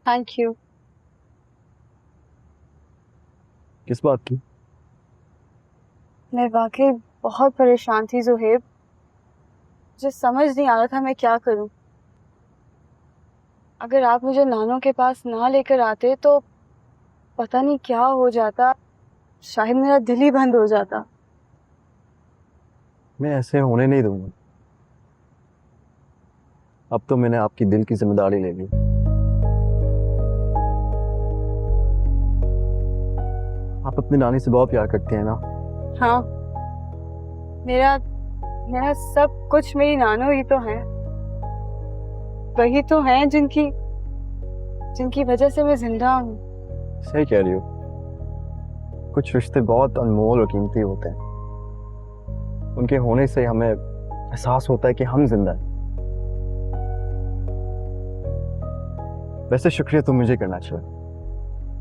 Thank you. किस बात की? मैं वाकई बहुत परेशान थी ज़ुहैब। मुझे समझ नहीं आ रहा था मैं क्या करूं। अगर आप मुझे नानों के पास ना लेकर आते तो पता नहीं क्या हो जाता। शायद मेरा दिल ही बंद हो जाता। मैं ऐसे होने नहीं दूंगा। अब तो मैंने आपकी दिल की जिम्मेदारी ले ली। आप अपनी नानी से बहुत प्यार करते हैं ना? हाँ, मेरा मेरा सब कुछ मेरी नानो ही तो है। वही तो हैं जिनकी जिनकी वजह से मैं जिंदा हूँ। सही कह रही हो। कुछ रिश्ते बहुत अनमोल और कीमती होते हैं। उनके होने से हमें एहसास होता है कि हम जिंदा हैं। वैसे शुक्रिया तो मुझे करना चाहिए।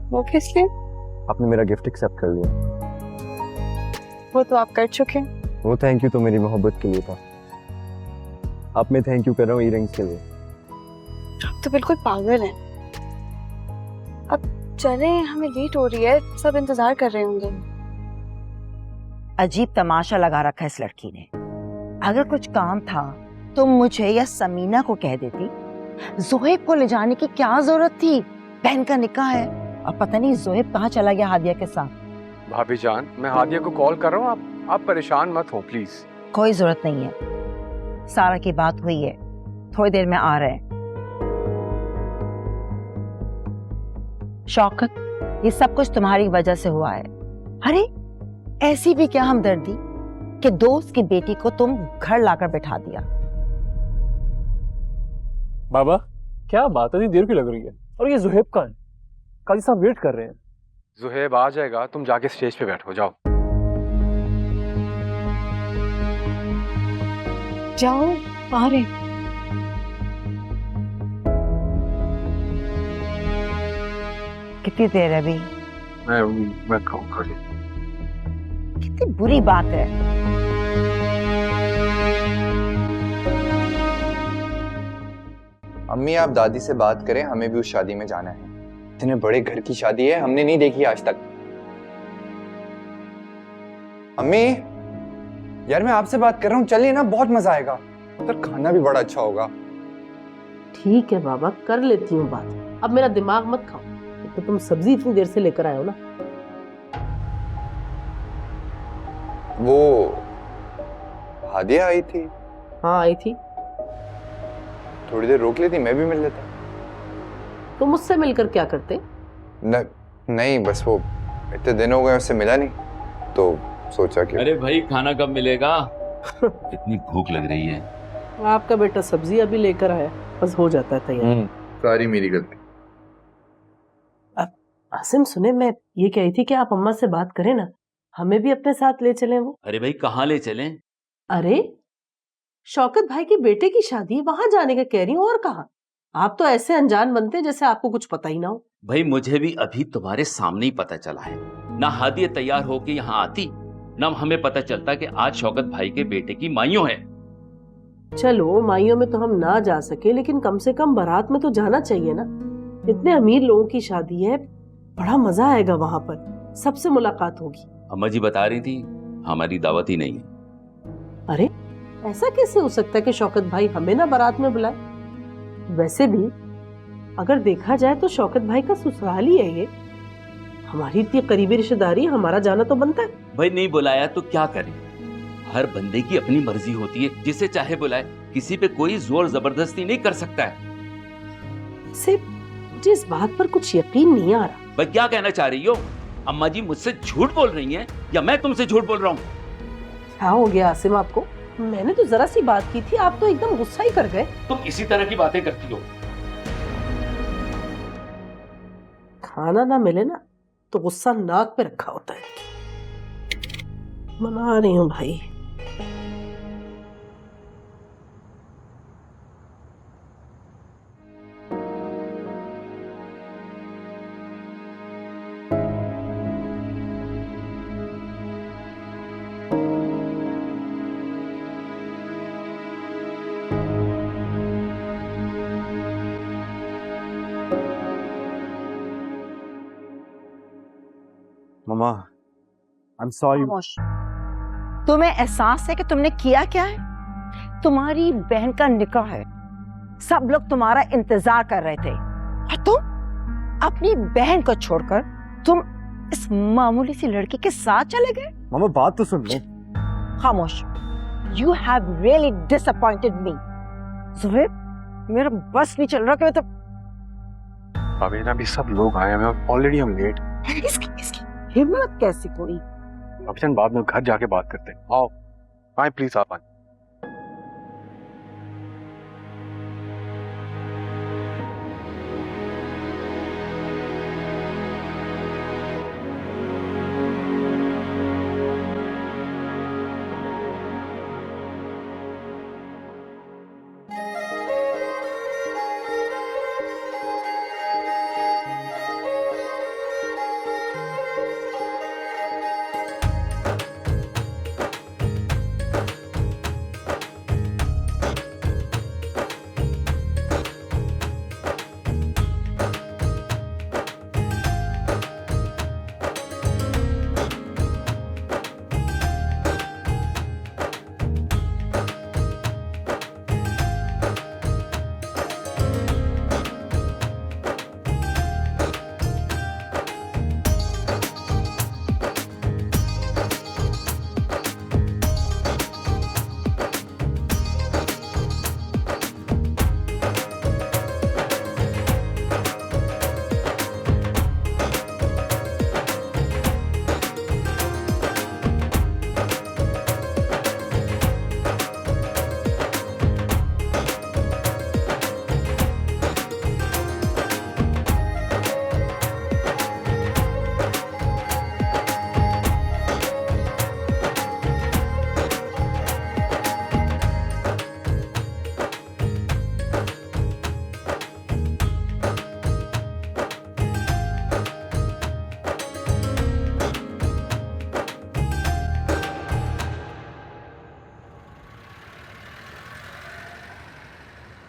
वो किस लिए? आपने मेरा गिफ्ट एक्सेप्ट कर लिया। वो तो आप कर चुके हैं। वो थैंक यू तो मेरी मोहब्बत के लिए था। अब मैं थैंक यू कर रहा हूँ ईयरिंग्स के लिए। आप तो बिल्कुल पागल हैं। अब चलें, हमें लेट हो रही है, सब इंतजार कर रहे होंगे। अजीब तमाशा लगा रखा है इस लड़की ने। अगर कुछ काम था तो मुझे या समीना को कह देती। ज़ुहैब को ले जाने की क्या जरूरत थी? बहन का निकाह है और पता नहीं ज़ुहैब कहाँ चला गया हादिया के साथ। भाभी जान, मैं हादिया को कॉल कर रहा हूँ, आप परेशान मत हो प्लीज। कोई जरूरत नहीं है। सारा की बात हुई है, थोड़ी देर में आ रहे हैं। शौकत, ये सब कुछ तुम्हारी वजह से हुआ है। अरे ऐसी भी क्या हमदर्दी कि दोस्त की बेटी को तुम घर लाकर बैठा दिया। बाबा क्या बात है, इतनी देर क्यों लग रही है? और ये ज़ुहैब कहाँ है? काजी साहब वेट कर रहे हैं। ज़ुहैब आ जाएगा, तुम जाके स्टेज पे बैठो, जाओ। जाओ, आ रहे हैं। कितनी देर है अभी? मैं कहूँ खड़ी। कितनी बुरी बात है। अम्मी आप दादी से बात करें, हमें भी उस शादी में जाना है। इतने बड़े घर की शादी है, हमने नहीं देखी आज तक। अम्मी यार मैं आपसे बात कर रहा हूँ, चलिए ना, बहुत मजा आएगा। उधर खाना भी बड़ा अच्छा होगा। ठीक है बाबा, कर लेती हूँ बात। अब मेरा दिमाग मत खाओ। तो तुम सब्जी इतनी देर से लेकर आए हो ना। वो हादिया आई थी। हाँ आई थी। थोड़ी देर रोक लेती, मैं भी मिल लेता। तो मुझसे मिलकर क्या करते? नहीं बस वो इतने दिन हो गए उससे मिला नहीं, तो सोचा कि अरे भाई खाना कब मिलेगा? इतनी भूख लग रही है। आपका बेटा सब्जी अभी लेकर आया, बस हो जाता है तैयार। सारी मेरी गलती। आसिम सुने, मैं ये कही थी कि आप अम्मा से बात करें ना, हमें भी अपने साथ ले चलें वो। अरे भाई कहाँ ले चलें? अरे शौकत भाई के बेटे की शादी, वहां जाने का कह रही हूँ। और कहाँ? आप तो ऐसे अनजान बनते जैसे आपको कुछ पता ही ना हो। भाई मुझे भी अभी तुम्हारे सामने ही पता चला है। ना हादिया तैयार होके यहाँ आती, ना हमें पता चलता कि आज शौकत भाई के बेटे की माइयों है। चलो माइयों में तो हम ना जा सके, लेकिन कम से कम बारात में तो जाना चाहिए ना। इतने अमीर लोगों की शादी है, बड़ा मजा आएगा वहां पर, सबसे मुलाकात होगी। अम्मा जी बता रही थी हमारी दावत ही नहीं है। अरे ऐसा कैसे हो सकता है कि शौकत भाई हमें ना बारात में बुलाए? वैसे भी अगर देखा जाए तो शौकत भाई का ससुराल ही है ये। हमारी इतनी करीबी रिश्तेदारी, हमारा जाना तो बनता है। भाई नहीं बुलाया तो क्या करें? हर बंदे की अपनी मर्जी होती है, जिसे चाहे बुलाए। किसी पे कोई जोर जबरदस्ती नहीं कर सकता है। सिर्फ मुझे इस बात पर कुछ यकीन नहीं आ रहा। भाई क्या कहना चाह रही हो? अम्मा जी मुझसे झूठ बोल रही हैं या मैं तुमसे झूठ बोल रहा हूँ? क्या हो गया आसिम आपको? मैंने तो जरा सी बात की थी, आप तो एकदम गुस्सा ही कर गए। तुम इसी तरह की बातें करती हो। खाना ना मिले ना तो गुस्सा नाक पे रखा होता है। मना रही हूँ भाई। मम्मा आई एम सॉरी। खामोश। तुम्हें एहसास है कि तुमने किया क्या है? तुम्हारी बहन का निकाह है, सब लोग तुम्हारा इंतजार कर रहे थे और तुम अपनी बहन को छोड़कर तुम इस मामूली सी लड़की के साथ चले गए। मम्मा बात तो सुन लो। खामोश। यू हैव रियली डिसअपॉइंटेड मी। ज़ुहैब, मेरा बस नहीं चल रहा कि मैं तो भाभी ना, अभी सब लोग आए हैं, ऑलरेडी हम लेट। इसकी हिम्मत कैसी हुई? भाभी जान, बाद में घर जाके बात करते हैं। आओ आए प्लीज, आप आए।